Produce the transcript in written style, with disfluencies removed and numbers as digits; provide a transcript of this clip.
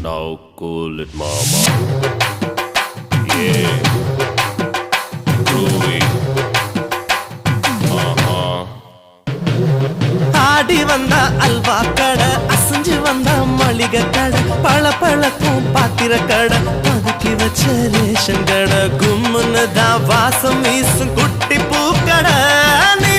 Now cool it, mama. Yeah. Groovy. ஆடி வந்த அல்வா கடை, அசைஞ்சு வந்த மளிகை கடை, பழ பழக்கும் பாத்திர கடை, பதுக்கி வச்ச ரேஷன் கடை, கும்முன்னு தான் வாசம் வீசும் குட்டி பூக்கடை. நீ